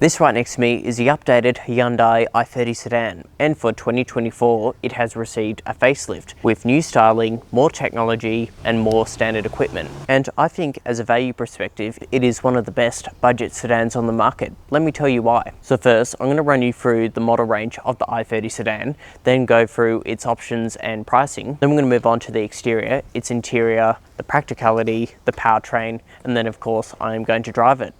This right next to me is the updated Hyundai i30 sedan, and for 2024 it has received a facelift with new styling, more technology and more standard equipment. And I think as a value perspective it is one of the best budget sedans on the market. Let me tell you why. So first I'm going to run you through the model range of the i30 sedan, then go through its options and pricing. Then we're going to move on to the exterior, its interior, the practicality, the powertrain, and then of course I'm going to drive it.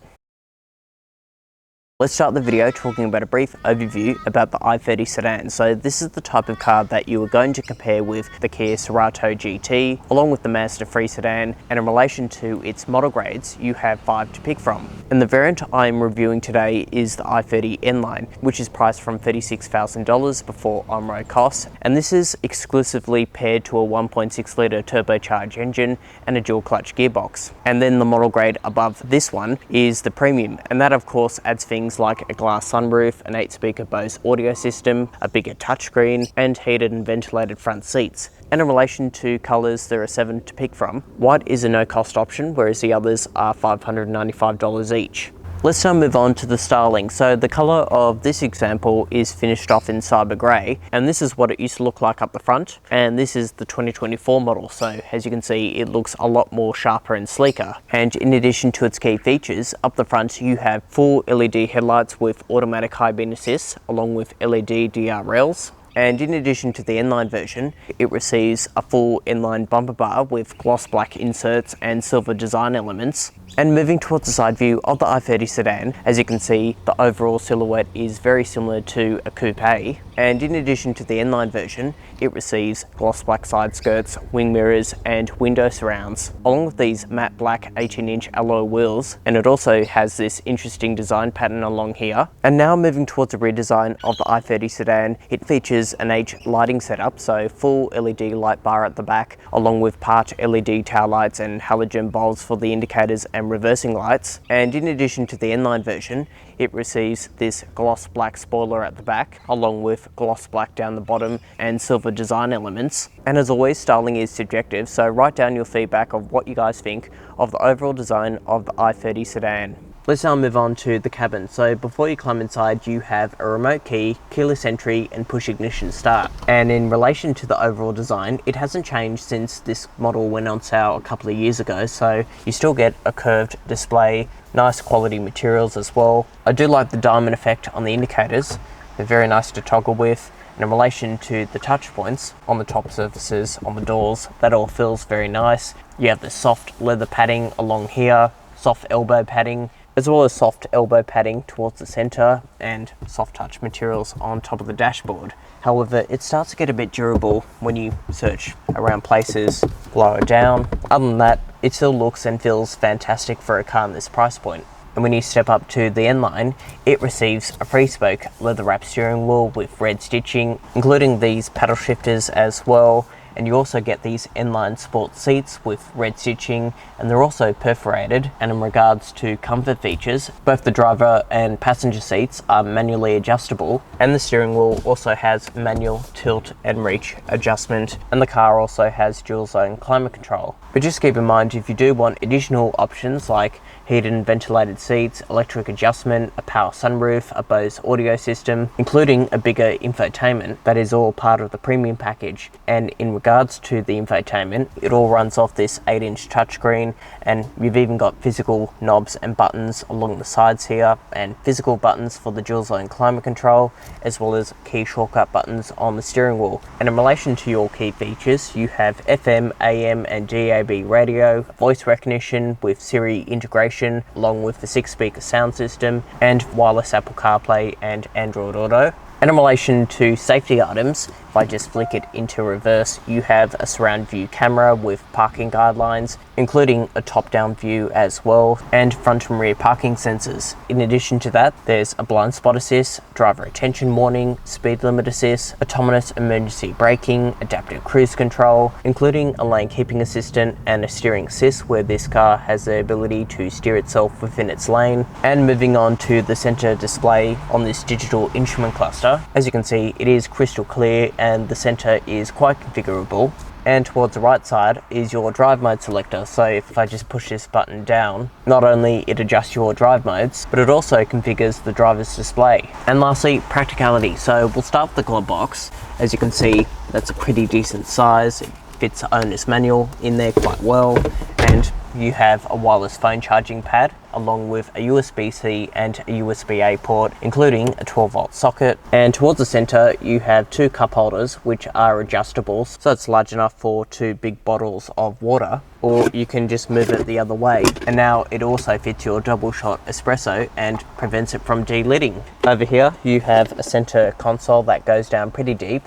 Let's start the video talking about a brief overview about the i30 sedan. So this is the type of car that you are going to compare with the Kia Cerato GT, along with the Mazda 3 sedan, and in relation to its model grades, you have 5 to pick from. And the variant I'm reviewing today is the i30 N-Line, which is priced from $36,000 before on-road costs, and this is exclusively paired to a 1.6 litre turbocharged engine and a dual clutch gearbox. And then the model grade above this one is the Premium, and that of course adds things like a glass sunroof, an 8-speaker Bose audio system, a bigger touchscreen, and heated and ventilated front seats. And in relation to colours, there are 7 to pick from. White is a no-cost option, whereas the others are $595 each. Let's now move on to the styling. So the colour of this example is finished off in cyber grey, and this is what it used to look like up the front, and this is the 2024 model. So as you can see, it looks a lot more sharper and sleeker. And in addition to its key features, up the front you have full LED headlights with automatic high beam assist, along with LED DR rails. And in addition to the N-Line version, it receives a full N-Line bumper bar with gloss black inserts and silver design elements. And moving towards the side view of the i30 sedan, as you can see, the overall silhouette is very similar to a coupe. And in addition to the N-Line version, it receives gloss black side skirts, wing mirrors and window surrounds, along with these matte black 18-inch alloy wheels, and it also has this interesting design pattern along here. And now moving towards the rear design of the i30 sedan, it features an H lighting setup, so full LED light bar at the back, along with part LED tail lights and halogen bulbs for the indicators and reversing lights. And in addition to the N-Line version, it receives this gloss black spoiler at the back, along with gloss black down the bottom and silver design elements. And as always, styling is subjective, so write down your feedback of what you guys think of the overall design of the i30 sedan. Let's now move on to the cabin. So before you climb inside, you have a remote key, keyless entry and push ignition start. And in relation to the overall design, it hasn't changed since this model went on sale a couple of years ago. So you still get a curved display, nice quality materials as well. I do like the diamond effect on the indicators. They're very nice to toggle with. And in relation to the touch points on the top surfaces, on the doors, that all feels very nice. You have the soft leather padding along here, soft elbow padding, as well as soft elbow padding towards the center and soft touch materials on top of the dashboard. However, it starts to get a bit durable when you search around places lower down. Other than that, it still looks and feels fantastic for a car in this price point. And when you step up to the N-Line, it receives a 3-spoke leather wrap steering wheel with red stitching, including these paddle shifters as well. And you also get these N-Line sport seats with red stitching, and they're also perforated. And in regards to comfort features, both the driver and passenger seats are manually adjustable, and the steering wheel also has manual tilt and reach adjustment, and the car also has dual zone climate control. But just keep in mind, if you do want additional options like heated and ventilated seats, electric adjustment, a power sunroof, a Bose audio system, including a bigger infotainment, that is all part of the premium package. And in regards to the infotainment, it all runs off this 8-inch touchscreen, and you've even got physical knobs and buttons along the sides here, and physical buttons for the dual zone climate control, as well as key shortcut buttons on the steering wheel. And in relation to your key features, you have FM, AM and DAB radio, voice recognition with Siri integration, along with the 6-speaker sound system, and wireless Apple CarPlay and Android Auto. And in relation to safety items, if I just flick it into reverse, you have a surround view camera with parking guidelines, including a top-down view as well, and front and rear parking sensors. In addition to that, there's a blind spot assist, driver attention warning, speed limit assist, autonomous emergency braking, adaptive cruise control, including a lane keeping assistant and a steering assist, where this car has the ability to steer itself within its lane. And moving on to the center display on this digital instrument cluster, as you can see, it is crystal clear and the center is quite configurable. and towards the right side is your drive mode selector. So if I just push this button down, not only it adjusts your drive modes, but it also configures the driver's display. And lastly, practicality. So we'll start with the glove box. As you can see, that's a pretty decent size. It fits the owner's manual in there quite well, and you have a wireless phone charging pad along with a USB-C and a USB-A port, including a 12-volt socket. And towards the center you have two cup holders which are adjustable, so it's large enough for 2 big bottles of water, or you can just move it the other way. And now it also fits your double shot espresso and prevents it from de-lidding. Over here you have a center console that goes down pretty deep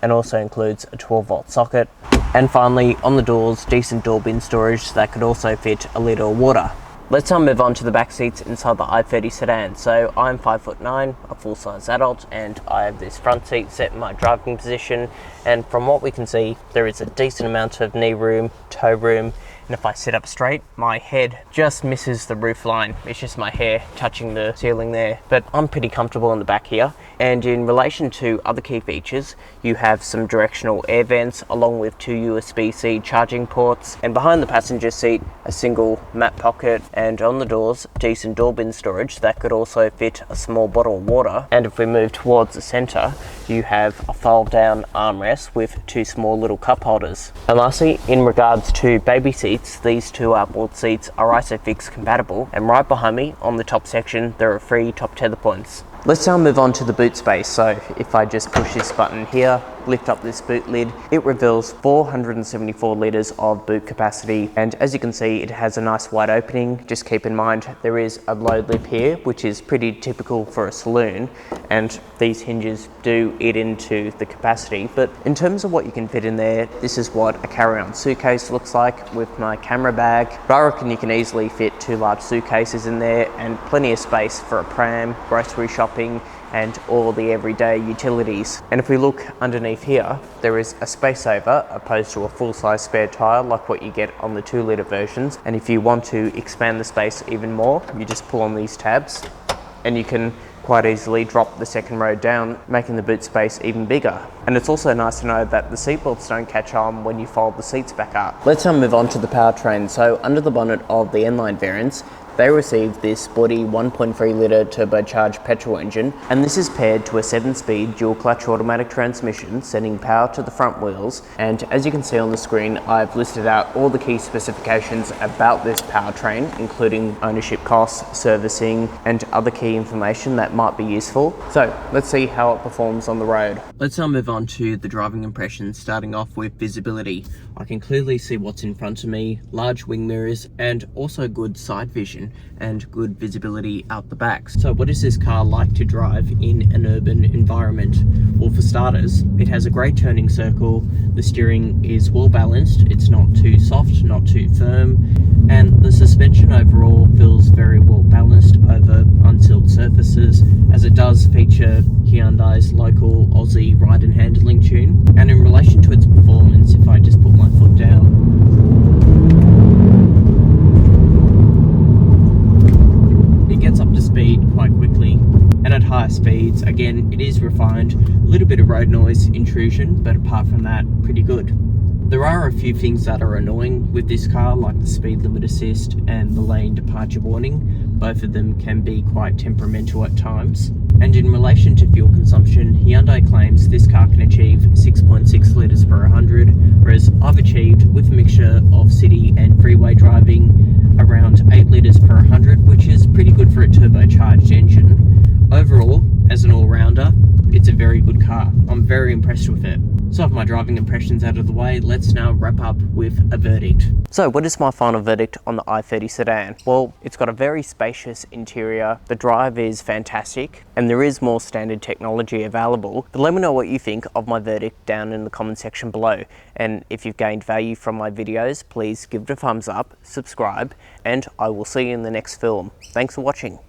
and also includes a 12-volt socket. And finally, on the doors, decent door bin storage that could also fit a litre of water. Let's now move on to the back seats inside the i30 sedan. So I'm 5'9", a full-size adult, and I have this front seat set in my driving position. And from what we can see, there is a decent amount of knee room, toe room, and if I sit up straight, my head just misses the roof line. It's just my hair touching the ceiling there, but I'm pretty comfortable in the back here. And in relation to other key features, you have some directional air vents along with 2 USB-C charging ports, and behind the passenger seat, a single map pocket, and on the doors, decent door bin storage that could also fit a small bottle of water. And if we move towards the center, you have a fold down armrest with 2 small little cup holders. And lastly, in regards to baby seats, these 2 outboard seats are ISOFIX compatible, and right behind me on the top section there are 3 top tether points. Let's now move on to the boot space. So if I just push this button here, lift up this boot lid, it reveals 474 litres of boot capacity, and as you can see it has a nice wide opening. Just keep in mind there is a load lip here, which is pretty typical for a saloon, and these hinges do eat into the capacity. But in terms of what you can fit in there, this is what a carry-on suitcase looks like with my camera bag. But I reckon you can easily fit 2 large suitcases in there, and plenty of space for a pram, grocery shopping, and all the everyday utilities. And if we look underneath here, there is a space saver opposed to a full-size spare tyre like what you get on the 2-litre versions. And if you want to expand the space even more, you just pull on these tabs and you can quite easily drop the second row down, making the boot space even bigger. And it's also nice to know that the seatbelts don't catch on when you fold the seats back up. Let's now move on to the powertrain. So under the bonnet of the N-Line variants, they received this sporty 1.3 litre turbocharged petrol engine, and this is paired to a 7-speed dual clutch automatic transmission, sending power to the front wheels. And as you can see on the screen, I've listed out all the key specifications about this powertrain, including ownership costs, servicing, and other key information that might be useful. So let's see how it performs on the road. Let's now move on to the driving impressions, starting off with visibility. I can clearly see what's in front of me, large wing mirrors, and also good side vision and good visibility out the back. So what is this car like to drive in an urban environment? Well, for starters, it has a great turning circle, the steering is well balanced, it's not too soft, not too firm, and the suspension overall feels very well balanced over unsealed surfaces, as it does feature Hyundai's local Aussie ride and handling tune. And in relation to its performance, if I just put my foot down, gets up to speed quite quickly, and at higher speeds, again, it is refined, a little bit of road noise intrusion, but apart from that, pretty good. There are a few things that are annoying with this car, like the speed limit assist and the lane departure warning. Both of them can be quite temperamental at times. And in relation to fuel consumption, Hyundai claims this car can achieve 6.6 litres per 100, whereas I've achieved, with a mixture of city and freeway driving, around 8 litres per 100, which is pretty good for a turbocharged engine. Overall, as an all-rounder, it's a very good car. I'm very impressed with it. So with my driving impressions out of the way, let's now wrap up with a verdict. So what is my final verdict on the i30 sedan? Well, it's got a very spacious interior, the drive is fantastic, and there is more standard technology available. But let me know what you think of my verdict down in the comment section below. And if you've gained value from my videos, please give it a thumbs up, subscribe, and I will see you in the next film. Thanks for watching.